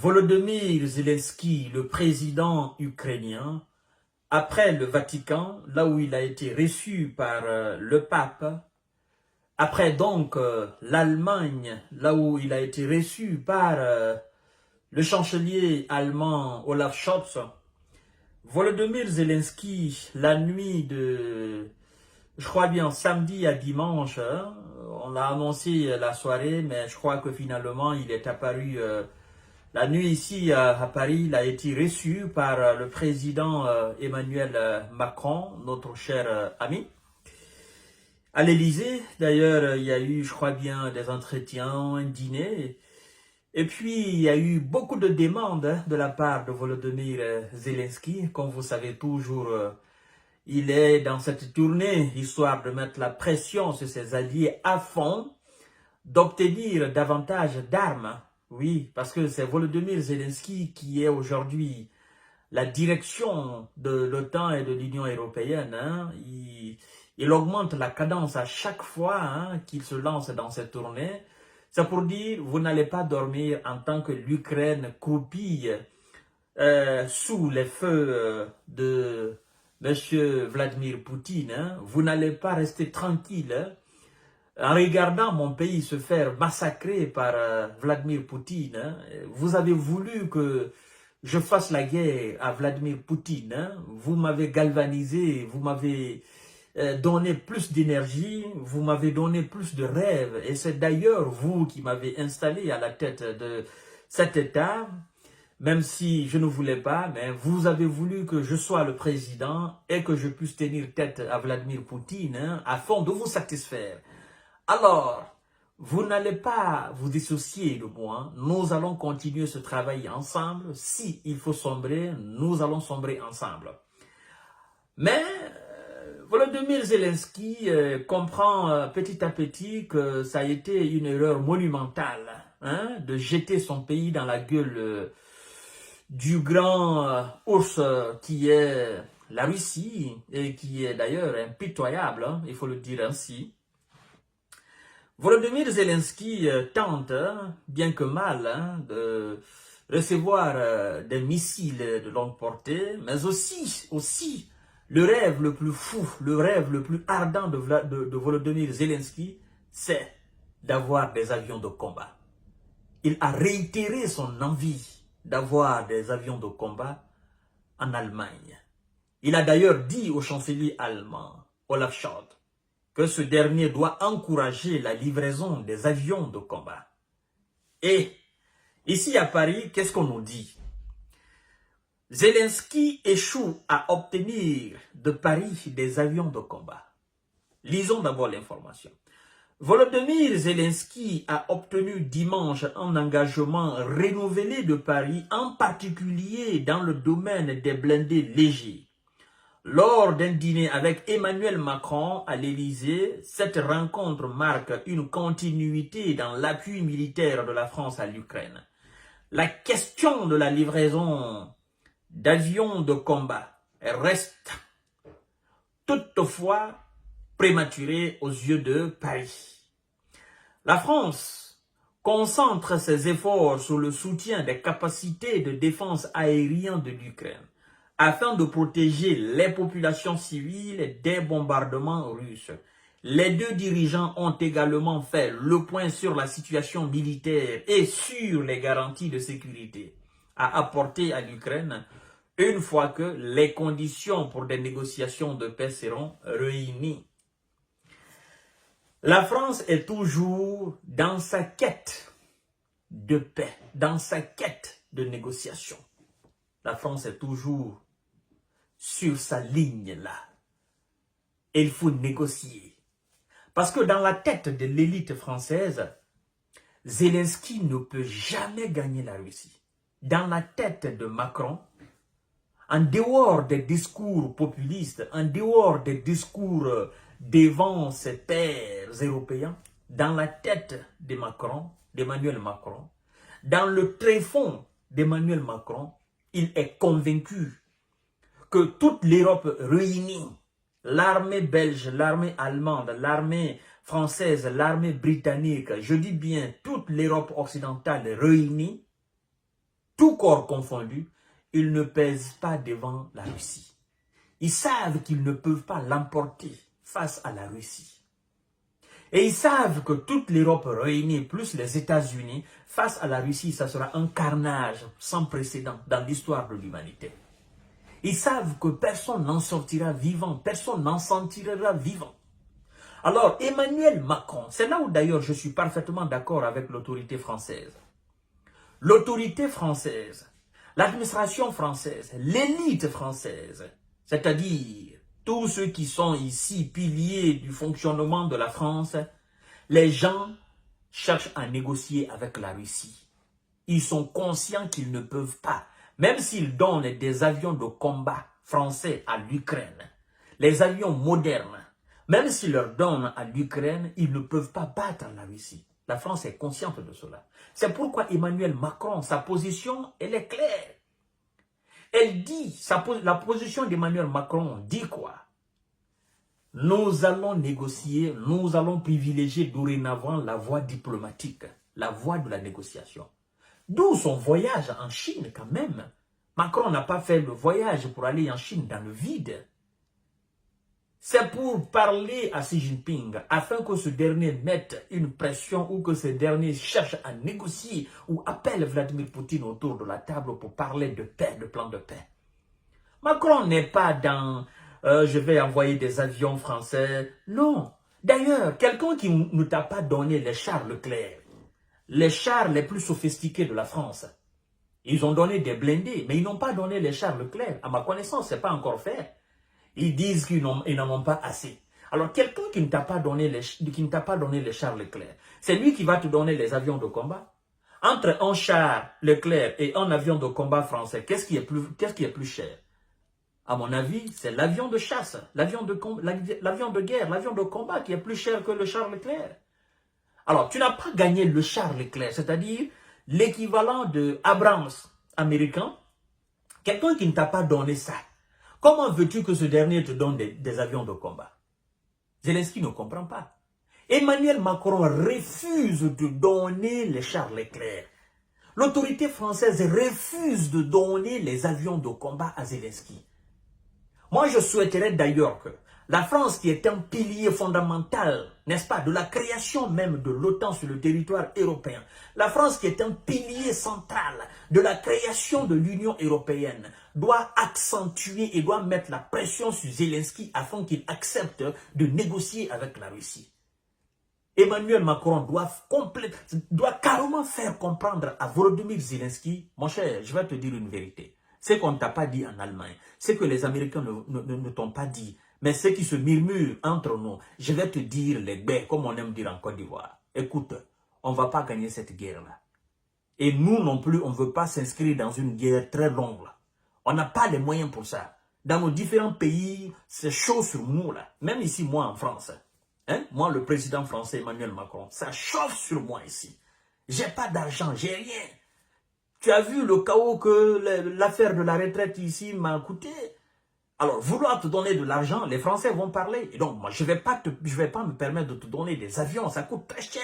Volodymyr Zelensky, le président ukrainien, après le Vatican, là où il a été reçu par le pape, après donc l'Allemagne, là où il a été reçu par le chancelier allemand Olaf Scholz, Volodymyr Zelensky, la nuit de, je crois bien, samedi à dimanche, on a annoncé la soirée, mais je crois que finalement il est apparu la nuit ici à Paris. Il a été reçu par le président Emmanuel Macron, notre cher ami. À l'Élysée, d'ailleurs, il y a eu, je crois bien, des entretiens, un dîner. Et puis, il y a eu beaucoup de demandes de la part de Volodymyr Zelensky. Comme vous savez toujours, il est dans cette tournée, histoire de mettre la pression sur ses alliés à fond, d'obtenir davantage d'armes. Oui, parce que c'est Volodymyr Zelensky qui est aujourd'hui la direction de l'OTAN et de l'Union européenne. Il augmente la cadence à chaque fois qu'il se lance dans cette tournée. C'est pour dire, vous n'allez pas dormir en tant que l'Ukraine croupille sous les feux de M. Vladimir Poutine. Vous n'allez pas rester tranquille en regardant mon pays se faire massacrer par Vladimir Poutine. Vous avez voulu que je fasse la guerre à Vladimir Poutine. Vous m'avez galvanisé, vous m'avez donné plus d'énergie, vous m'avez donné plus de rêves. Et c'est d'ailleurs vous qui m'avez installé à la tête de cet État, même si je ne voulais pas, mais vous avez voulu que je sois le président et que je puisse tenir tête à Vladimir Poutine afin de vous satisfaire. Alors, vous n'allez pas vous dissocier de moi. Nous allons continuer ce travail ensemble. Si il faut sombrer, nous allons sombrer ensemble. Mais Volodymyr Zelensky comprend petit à petit que ça a été une erreur monumentale de jeter son pays dans la gueule du grand ours qui est la Russie et qui est d'ailleurs impitoyable, il faut le dire ainsi. Volodymyr Zelensky tente, bien que mal, de recevoir des missiles de longue portée, mais aussi le rêve le plus fou, le rêve le plus ardent de Volodymyr Zelensky, c'est d'avoir des avions de combat. Il a réitéré son envie d'avoir des avions de combat en Allemagne. Il a d'ailleurs dit au chancelier allemand, Olaf Scholz, que ce dernier doit encourager la livraison des avions de combat. Et ici à Paris, qu'est-ce qu'on nous dit? Zelensky échoue à obtenir de Paris des avions de combat. Lisons d'abord l'information. Volodymyr Zelensky a obtenu dimanche un engagement renouvelé de Paris, en particulier dans le domaine des blindés légers. Lors d'un dîner avec Emmanuel Macron à l'Élysée, cette rencontre marque une continuité dans l'appui militaire de la France à l'Ukraine. La question de la livraison d'avions de combat reste toutefois prématurée aux yeux de Paris. La France concentre ses efforts sur le soutien des capacités de défense aérienne de l'Ukraine, afin de protéger les populations civiles des bombardements russes. Les deux dirigeants ont également fait le point sur la situation militaire et sur les garanties de sécurité à apporter à l'Ukraine une fois que les conditions pour des négociations de paix seront réunies. La France est toujours dans sa quête de paix, dans sa quête de négociation. La France est toujours sur sa ligne là. Et il faut négocier. Parce que dans la tête de l'élite française, Zelensky ne peut jamais gagner la Russie. Dans la tête de Macron, en dehors des discours populistes, en dehors des discours devant ses pairs européens, dans la tête de Macron, d'Emmanuel Macron, dans le tréfonds d'Emmanuel Macron, il est convaincu que toute l'Europe réunie, l'armée belge, l'armée allemande, l'armée française, l'armée britannique, je dis bien toute l'Europe occidentale réunie, corps confondu, ils ne pèsent pas devant la Russie. Ils savent qu'ils ne peuvent pas l'emporter face à la Russie. Et ils savent que toute l'Europe réunie, plus les États-Unis, face à la Russie, ça sera un carnage sans précédent dans l'histoire de l'humanité. Ils savent que personne n'en sortira vivant, personne n'en sortira vivant. Alors, Emmanuel Macron, c'est là où d'ailleurs je suis parfaitement d'accord avec l'autorité française. L'autorité française, l'administration française, l'élite française, c'est-à-dire tous ceux qui sont ici piliers du fonctionnement de la France, les gens cherchent à négocier avec la Russie. Ils sont conscients qu'ils ne peuvent pas, même s'ils donnent des avions de combat français à l'Ukraine, les avions modernes, même s'ils leur donnent à l'Ukraine, ils ne peuvent pas battre la Russie. La France est consciente de cela. C'est pourquoi Emmanuel Macron, sa position, elle est claire. Elle dit, la position d'Emmanuel Macron dit quoi? Nous allons négocier, nous allons privilégier dorénavant la voie diplomatique, la voie de la négociation. D'où son voyage en Chine quand même. Macron n'a pas fait le voyage pour aller en Chine dans le vide. C'est pour parler à Xi Jinping afin que ce dernier mette une pression ou que ce dernier cherche à négocier ou appelle Vladimir Poutine autour de la table pour parler de paix, de plan de paix. Macron n'est pas dans je vais envoyer des avions français. Non. D'ailleurs, quelqu'un qui ne t'a pas donné les chars Leclerc, les chars les plus sophistiqués de la France, ils ont donné des blindés, mais ils n'ont pas donné les chars Leclerc. À ma connaissance, ce n'est pas encore fait. Ils disent qu'ils n'en ont pas assez. Alors, quelqu'un qui ne t'a pas donné les chars Leclerc, c'est lui qui va te donner les avions de combat. Entre un char Leclerc et un avion de combat français, qu'est-ce qui est plus cher? À mon avis, c'est l'avion de chasse, l'avion de guerre, l'avion de combat qui est plus cher que le char Leclerc. Alors, tu n'as pas gagné le char Leclerc, c'est-à-dire l'équivalent de Abrams américain. Quelqu'un qui ne t'a pas donné ça, comment veux-tu que ce dernier te donne des avions de combat? Zelensky ne comprend pas. Emmanuel Macron refuse de donner les chars Leclerc. L'autorité française refuse de donner les avions de combat à Zelensky. Moi, je souhaiterais d'ailleurs que la France, qui est un pilier fondamental, n'est-ce pas, de la création même de l'OTAN sur le territoire européen, la France qui est un pilier central de la création de l'Union européenne, doit accentuer et doit mettre la pression sur Zelensky afin qu'il accepte de négocier avec la Russie. Emmanuel Macron doit carrément faire comprendre à Volodymyr Zelensky, mon cher, je vais te dire une vérité. Ce qu'on ne t'a pas dit en Allemagne, ce que les Américains ne t'ont pas dit, mais ce qui se murmure entre nous, je vais te dire les baies, comme on aime dire en Côte d'Ivoire. Écoute, on ne va pas gagner cette guerre-là. Et nous non plus, on ne veut pas s'inscrire dans une guerre très longue. On n'a pas les moyens pour ça. Dans nos différents pays, c'est chaud sur nous, là. Même ici, moi, en France. Hein? Moi, le président français Emmanuel Macron, ça chauffe sur moi ici. J'ai pas d'argent, j'ai rien. Tu as vu le chaos que l'affaire de la retraite ici m'a coûté. Alors, vouloir te donner de l'argent, les Français vont parler. Et donc, moi, je vais pas me permettre de te donner des avions, ça coûte très cher.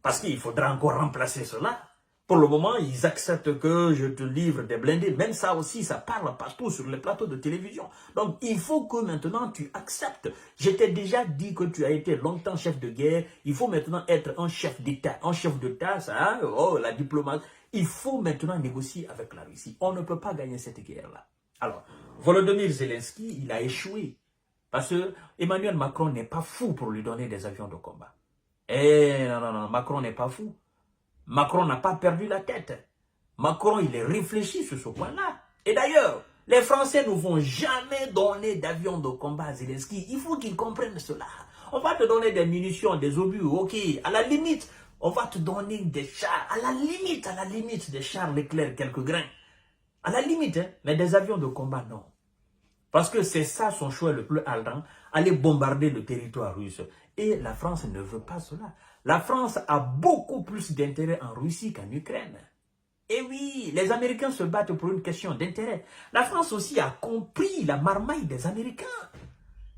Parce qu'il faudra encore remplacer cela. Pour le moment, ils acceptent que je te livre des blindés. Même ça aussi, ça parle partout sur les plateaux de télévision. Donc, il faut que maintenant tu acceptes. Je t'ai déjà dit que tu as été longtemps chef de guerre. Il faut maintenant être un chef d'État. Un chef d'État, ça, oh, la diplomatie. Il faut maintenant négocier avec la Russie. On ne peut pas gagner cette guerre-là. Alors, Volodymyr Zelensky, il a échoué. Parce que Emmanuel Macron n'est pas fou pour lui donner des avions de combat. Eh non, Macron n'est pas fou. Macron n'a pas perdu la tête. Macron, il est réfléchi sur ce point-là. Et d'ailleurs, les Français ne vont jamais donner d'avions de combat à Zelensky. Il faut qu'ils comprennent cela. On va te donner des munitions, des obus, ok. À la limite, on va te donner des chars. À la limite, des chars Leclerc, quelques grains. À la limite, hein, mais des avions de combat, non. Parce que c'est ça son choix le plus ardent, aller bombarder le territoire russe. Et la France ne veut pas cela. La France a beaucoup plus d'intérêt en Russie qu'en Ukraine. Et oui, les Américains se battent pour une question d'intérêt. La France aussi a compris la marmaille des Américains.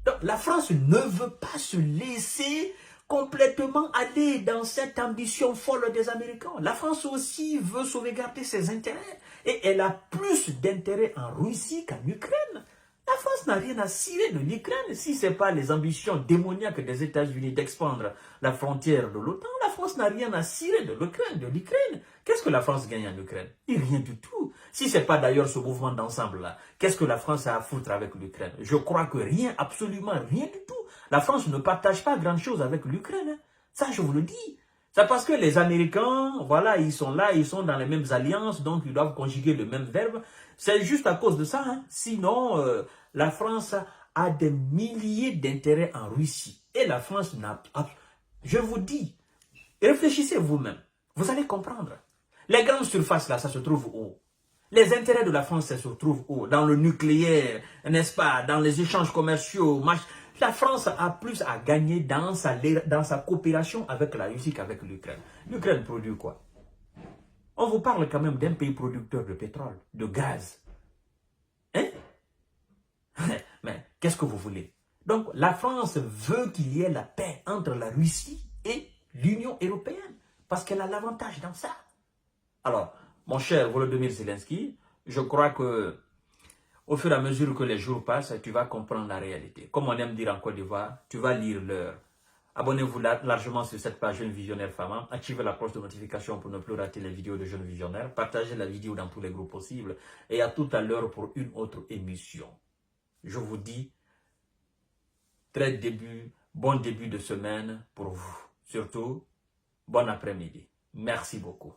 Donc la France ne veut pas se laisser complètement aller dans cette ambition folle des Américains. La France aussi veut sauvegarder ses intérêts et elle a plus d'intérêts en Russie qu'en Ukraine. La France n'a rien à cirer de l'Ukraine si ce n'est pas les ambitions démoniaques des États-Unis d'expandre la frontière de l'OTAN. La France n'a rien à cirer de l'Ukraine. Qu'est-ce que la France gagne en Ukraine? Et rien du tout. Si ce n'est pas d'ailleurs ce mouvement d'ensemble-là, qu'est-ce que la France a à foutre avec l'Ukraine? Je crois que rien, absolument rien du tout. La France ne partage pas grand-chose avec l'Ukraine. Ça, je vous le dis. C'est parce que les Américains, voilà, ils sont là, ils sont dans les mêmes alliances, donc ils doivent conjuguer le même verbe. C'est juste à cause de ça. Hein. Sinon, la France a des milliers d'intérêts en Russie. Et la France n'a pas... Je vous dis, réfléchissez vous-même. Vous allez comprendre. Les grandes surfaces, là, ça se trouve où? Les intérêts de la France, ça se trouve où? Dans le nucléaire, n'est-ce pas? Dans les échanges commerciaux, La France a plus à gagner dans sa coopération avec la Russie qu'avec l'Ukraine. L'Ukraine produit quoi? On vous parle quand même d'un pays producteur de pétrole, de gaz. Hein? Mais qu'est-ce que vous voulez? Donc la France veut qu'il y ait la paix entre la Russie et l'Union européenne. Parce qu'elle a l'avantage dans ça. Alors, mon cher Volodymyr Zelensky, je crois que au fur et à mesure que les jours passent, tu vas comprendre la réalité. Comme on aime dire en Côte d'Ivoire, tu vas lire l'heure. Abonnez-vous largement sur cette page Jeune Visionnaire Fama. Activez la cloche de notification pour ne plus rater les vidéos de Jeunes Visionnaires. Partagez la vidéo dans tous les groupes possibles. Et à tout à l'heure pour une autre émission. Je vous dis, bon début de semaine pour vous. Surtout, bon après-midi. Merci beaucoup.